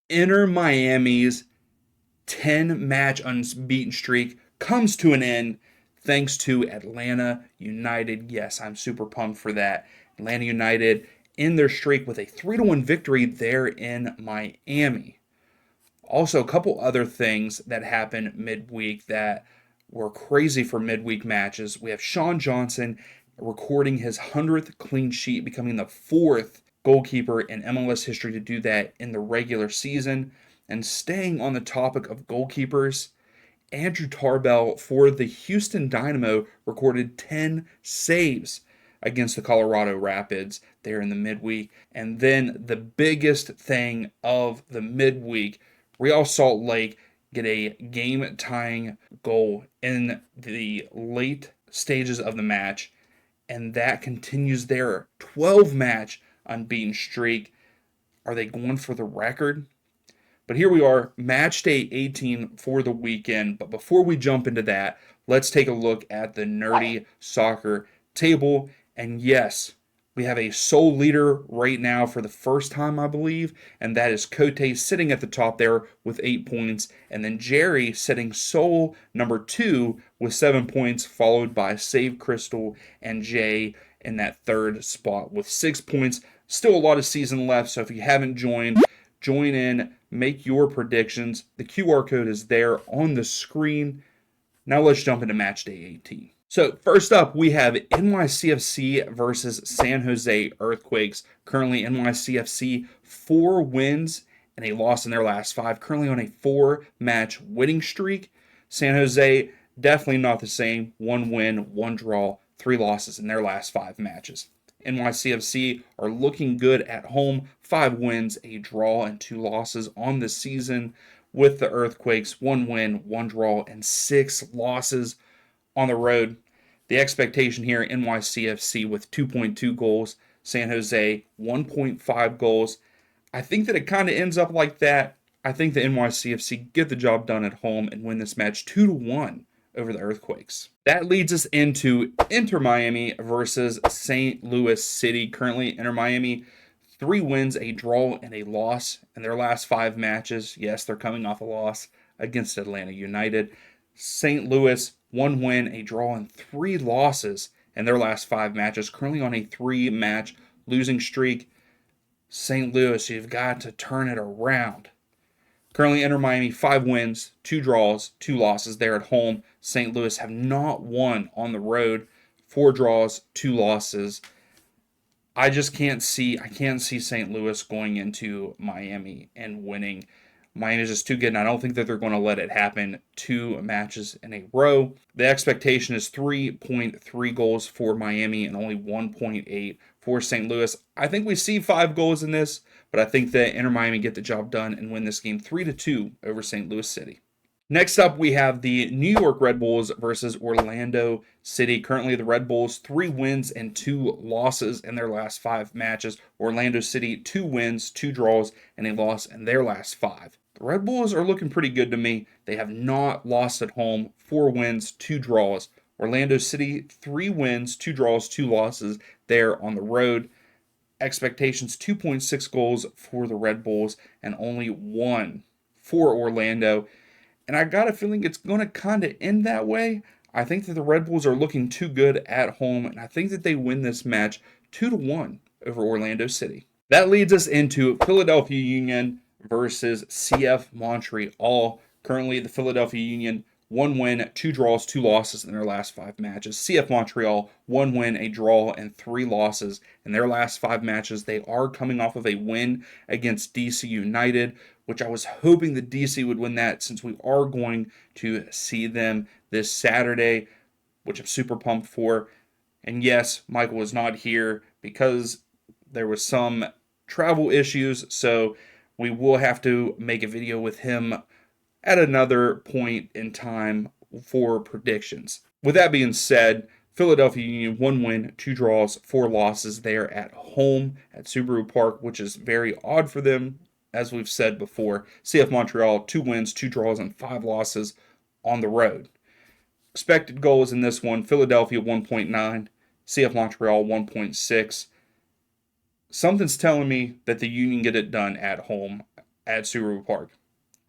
Inter Miami's 10-match unbeaten streak comes to an end thanks to Atlanta United. Yes, I'm super pumped for that. Atlanta United in their streak with a 3-1 victory there in Miami. Also, a couple other things that happened midweek that were crazy for midweek matches. We have Sean Johnson recording his 100th clean sheet, becoming the fourth goalkeeper in MLS history to do that in the regular season. And staying on the topic of goalkeepers, Andrew Tarbell for the Houston Dynamo recorded 10 saves against the Colorado Rapids there in the midweek. And then the biggest thing of the midweek, Real Salt Lake get a game tying goal in the late stages of the match, and that continues their 12 match unbeaten streak. Are they going for the record? But here we are, match day 18 for the weekend. But before we jump into that, let's take a look at the Nerdy Soccer table. And yes, we have a sole leader right now for the first time, I believe, and that is Cote sitting at the top there with 8 points, and then Jerry sitting sole number 2 with 7 points, followed by Save Crystal and Jay in that third spot with 6 points. Still a lot of season left, so if you haven't joined, join in, make your predictions. The QR code is there on the screen. Now let's jump into match day 18. So first up, we have NYCFC versus San Jose Earthquakes. Currently, NYCFC 4 wins and a loss in their last 5. Currently on a 4-match winning streak. San Jose, definitely not the same. 1 win, 1 draw, 3 losses in their last 5 matches. NYCFC are looking good at home. 5 wins, a draw, and 2 losses on the season. With the Earthquakes, 1 win, 1 draw, and 6 losses on the road. The expectation here, NYCFC with 2.2 goals, San Jose 1.5 goals. I think that it kind of ends up like that. I think the NYCFC get the job done at home and win this match 2-1 over the Earthquakes. That leads us into Inter Miami versus St. Louis City. Currently, Inter Miami 3 wins, a draw, and a loss in their last 5 matches. Yes, they're coming off a loss against Atlanta United. St. Louis, 1 win, a draw, and 3 losses in their last 5 matches. Currently on a 3-match losing streak. St. Louis, you've got to turn it around. Currently, Inter Miami, 5 wins, 2 draws, 2 losses there at home. St. Louis have not won on the road. 4 draws, 2 losses. I can't see St. Louis going into Miami and winning. Miami's just too good, and I don't think that they're going to let it happen 2 matches in a row. The expectation is 3.3 goals for Miami and only 1.8 for St. Louis. I think we see 5 goals in this, but I think that Inter Miami get the job done and win this game 3-2 over St. Louis City. Next up, we have the New York Red Bulls versus Orlando City. Currently, the Red Bulls 3 wins and 2 losses in their last 5 matches. Orlando City 2 wins, 2 draws, and a loss in their last 5. The Red Bulls are looking pretty good to me. They have not lost at home. 4 wins, 2 draws. Orlando City 3 wins, 2 draws, 2 losses there on the road. Expectations 2.6 goals for the Red Bulls and only 1 for Orlando. And I got a feeling it's going to kind of end that way. I think that the Red Bulls are looking too good at home, and I think that they win this match 2-1 over Orlando City. That leads us into Philadelphia Union versus CF Montreal. Currently, the Philadelphia Union 1 win, 2 draws, 2 losses in their last 5 matches. CF Montreal 1 win, a draw, and 3 losses in their last 5 matches. They are coming off of a win against DC United, which I was hoping the DC would win that since we are going to see them this Saturday, which I'm super pumped for. And yes, Michael was not here because there was some travel issues, so we will have to make a video with him at another point in time for predictions. With that being said, Philadelphia Union 1 win, 2 draws, 4 losses there at home at Subaru Park, which is very odd for them, as we've said before. CF Montreal 2 wins, 2 draws, and 5 losses on the road. Expected goals in this one, Philadelphia 1.9, CF Montreal 1.6. Something's telling me that the Union get it done at home. at Subaru Park.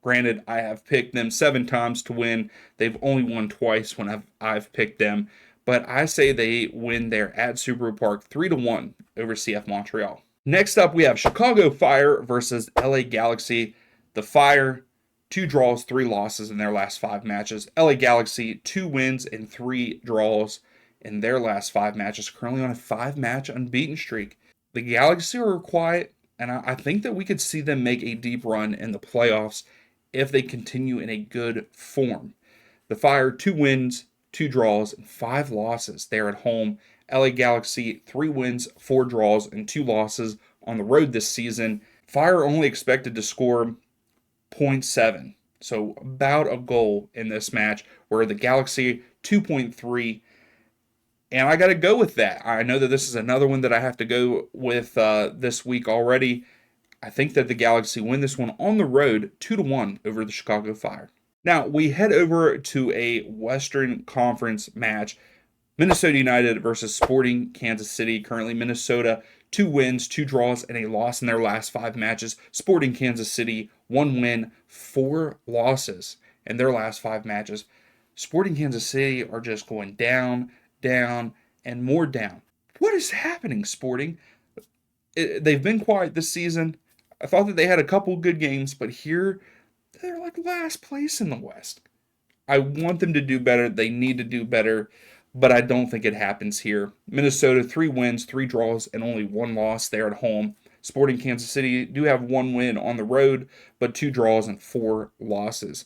Granted, I have picked them 7 times to win. They've only won twice when I've picked them. But I say they win there at Subaru Park 3-1 over CF Montreal. Next up, we have Chicago Fire versus LA Galaxy. The Fire, 2 draws, 3 losses in their last 5 matches. LA Galaxy, 2 wins and 3 draws in their last 5 matches. Currently on a 5-match unbeaten streak. The Galaxy are quiet, and I think that we could see them make a deep run in the playoffs if they continue in a good form. The Fire, 2 wins, 2 draws, and 5 losses there at home. LA Galaxy, 3 wins, 4 draws, and 2 losses on the road this season. Fire only expected to score 0.7, so about a goal in this match, where the Galaxy, 2.3. And I got to go with that. I know that this is another one that I have to go with this week already. I think that the Galaxy win this one on the road 2-1 over the Chicago Fire. Now, we head over to a Western Conference match. Minnesota United versus Sporting Kansas City. Currently, Minnesota, 2 wins, 2 draws, and a loss in their last 5 matches. Sporting Kansas City, 1 win, 4 losses in their last 5 matches. Sporting Kansas City are just going down, down, and more down. What is happening, Sporting? They've been quiet this season. I thought that they had a couple good games, but here they're like last place in the West. I want them to do better. They need to do better, but I don't think it happens here. Minnesota, 3 wins, 3 draws, and only 1 loss there at home. Sporting Kansas City do have 1 win on the road, but 2 draws and 4 losses.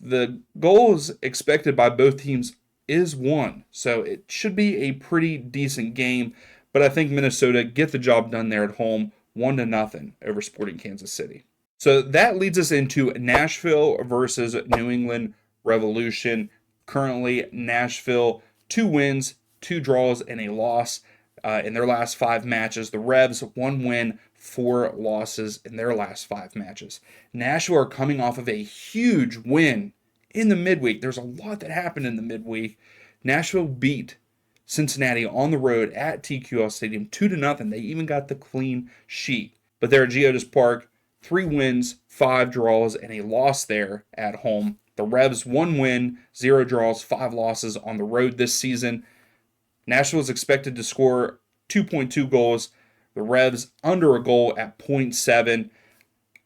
The goals expected by both teams is 1, so it should be a pretty decent game, but I think Minnesota get the job done there at home, 1-0 over Sporting Kansas City. So that leads us into Nashville versus New England Revolution. Currently, Nashville, 2 wins, 2 draws, and a loss in their last 5 matches. The Revs, 1 win, 4 losses in their last 5 matches. Nashville are coming off of a huge win in the midweek. There's a lot that happened in the midweek. Nashville beat Cincinnati on the road at TQL Stadium 2-0. They even got the clean sheet. But they're at Geodis Park, 3 wins, 5 draws, and a loss there at home. The Revs, 1 win, 0 draws, 5 losses on the road this season. Nashville is expected to score 2.2 goals. The Revs under a goal at 0.7.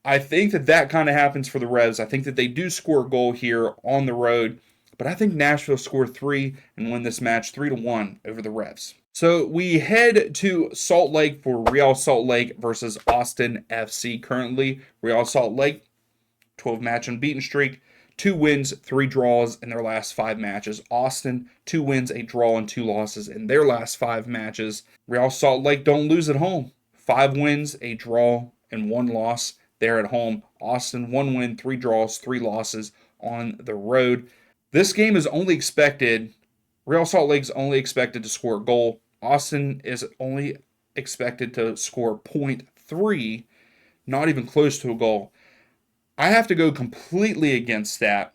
I think that kind of happens for the Revs. I think that they do score a goal here on the road, but I think Nashville score 3 and win this match 3-1 over the Revs. So we head to Salt Lake for Real Salt Lake versus Austin FC. Currently, Real Salt Lake, 12-match unbeaten streak, 2 wins, 3 draws in their last 5 matches. Austin, 2 wins, a draw, and 2 losses in their last 5 matches. Real Salt Lake don't lose at home. 5 wins, a draw, and 1 loss there at home. Austin, 1 win, 3 draws, 3 losses on the road. This game is only expected, Real Salt Lake's only expected to score a goal. Austin is only expected to score 0.3, not even close to a goal. I have to go completely against that.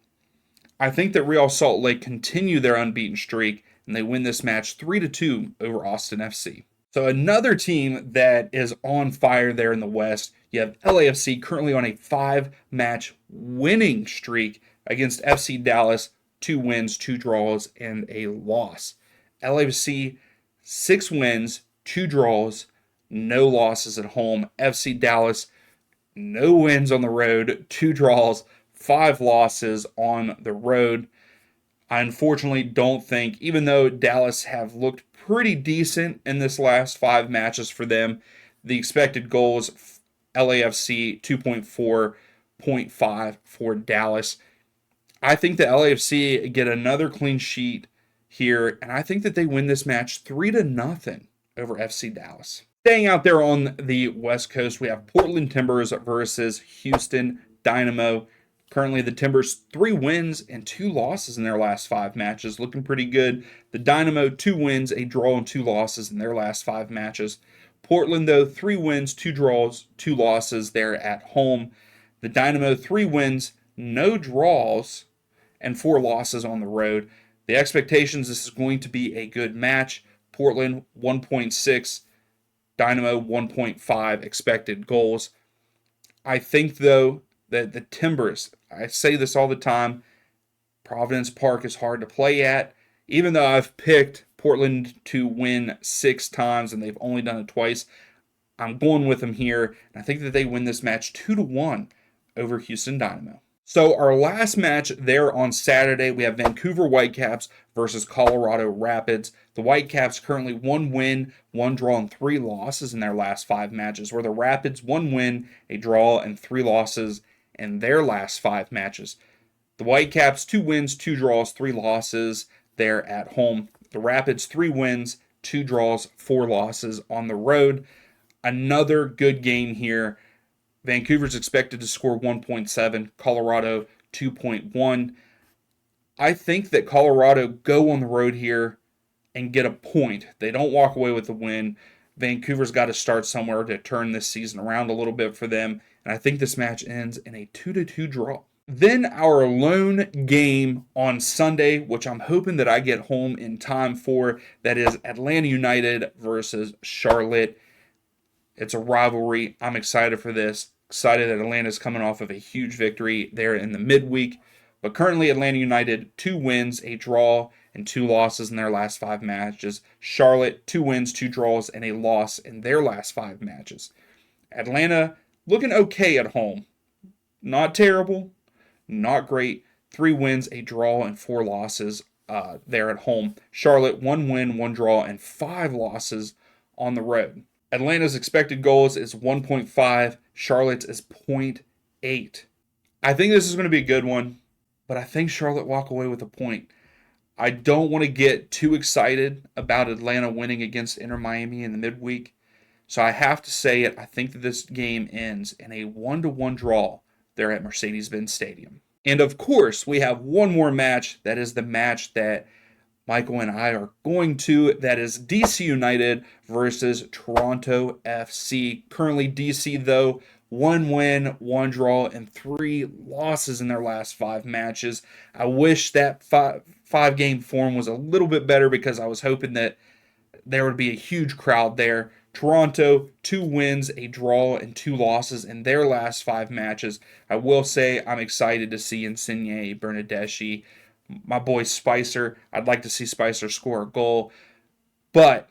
I think that Real Salt Lake continue their unbeaten streak, and they win this match 3-2 over Austin FC. So another team that is on fire there in the West, you have LAFC currently on a 5-match winning streak against FC Dallas, 2 wins, 2 draws, and a loss. LAFC, 6 wins, 2 draws, no losses at home. FC Dallas, no wins on the road, 2 draws, 5 losses on the road. I unfortunately don't think, even though Dallas have looked pretty decent in this last 5 matches for them, the expected goals, LAFC 2.4, 0.5 for Dallas. I think the LAFC get another clean sheet here, and I think that they win this match 3-0 over FC Dallas. Staying out there on the West Coast, we have Portland Timbers versus Houston Dynamo. Currently, the Timbers 3 wins and 2 losses in their last 5 matches, looking pretty good. The Dynamo 2 wins, a draw, and 2 losses in their last 5 matches. Portland, though, 3 wins, 2 draws, 2 losses there at home. The Dynamo 3 wins, no draws, and 4 losses on the road. The expectations, this is going to be a good match. Portland 1.6, Dynamo 1.5 expected goals. I think, though, that the Timbers, I say this all the time, Providence Park is hard to play at. Even though I've picked Portland to win 6 times and they've only done it twice, I'm going with them here. And I think that they win this match 2-1 over Houston Dynamo. So our last match there on Saturday, we have Vancouver Whitecaps versus Colorado Rapids. The Whitecaps currently 1 win, 1 draw, and 3 losses in their last 5 matches, where the Rapids 1 win, a draw, and 3 losses in their last 5 matches. The Whitecaps 2 wins, 2 draws, 3 losses there at home. The Rapids 3 wins, 2 draws, 4 losses on the road. Another good game here. Vancouver's expected to score 1.7, Colorado 2.1. I think that Colorado go on the road here and get a point. They don't walk away with the win. Vancouver's got to start somewhere to turn this season around a little bit for them, and I think this match ends in a 2-2 draw. Then our lone game on Sunday, which I'm hoping that I get home in time for, that is Atlanta United versus Charlotte. It's a rivalry. I'm excited for this. Excited that Atlanta's coming off of a huge victory there in the midweek. But currently, Atlanta United, 2 wins, a draw, and 2 losses in their last 5 matches. Charlotte, 2 wins, 2 draws, and a loss in their last 5 matches. Atlanta looking okay at home. Not terrible, not great. 3 wins, a draw, and 4 losses there at home. Charlotte, 1 win, 1 draw, and 5 losses on the road. Atlanta's expected goals is 1.5. Charlotte's is 0.8. I think this is going to be a good one, but I think Charlotte walk away with a point. I don't want to get too excited about Atlanta winning against Inter Miami in the midweek, so I have to say it. I think that this game ends in a 1-1 draw there at Mercedes-Benz Stadium. And of course, we have one more match. That is the match that Michael and I are going to. That is DC United versus Toronto FC. Currently, DC, though, 1 win, 1 draw, and 3 losses in their last 5 matches. I wish that 5-game form was a little bit better because I was hoping that there would be a huge crowd there. Toronto, 2 wins, a draw, and 2 losses in their last 5 matches. I will say I'm excited to see Insigne, Bernardeschi, my boy Spicer. I'd like to see Spicer score a goal. But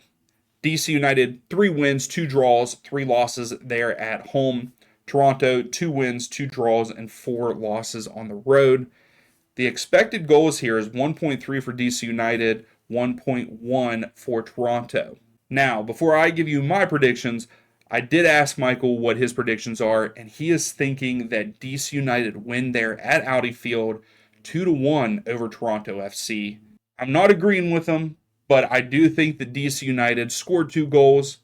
DC United, 3 wins, 2 draws, 3 losses there at home. Toronto, 2 wins, 2 draws, and 4 losses on the road. The expected goals here is 1.3 for DC United, 1.1 for Toronto. Now, before I give you my predictions, I did ask Michael what his predictions are, and he is thinking that DC United win there at Audi Field 2-1 over Toronto FC. I'm not agreeing with him, but I do think that DC United scored 2 goals,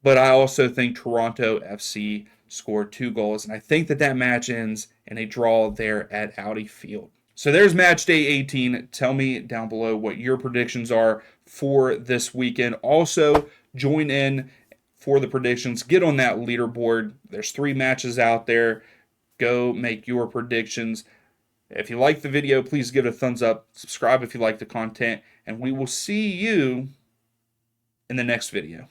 but I also think Toronto FC scored 2 goals, and I think that match ends in a draw there at Audi Field. So there's match day 18. Tell me down below what your predictions are for this weekend. Also, join in for the predictions. Get on that leaderboard. There's 3 matches out there. Go make your predictions. If you like the video, please give it a thumbs up. Subscribe if you like the content. And we will see you in the next video.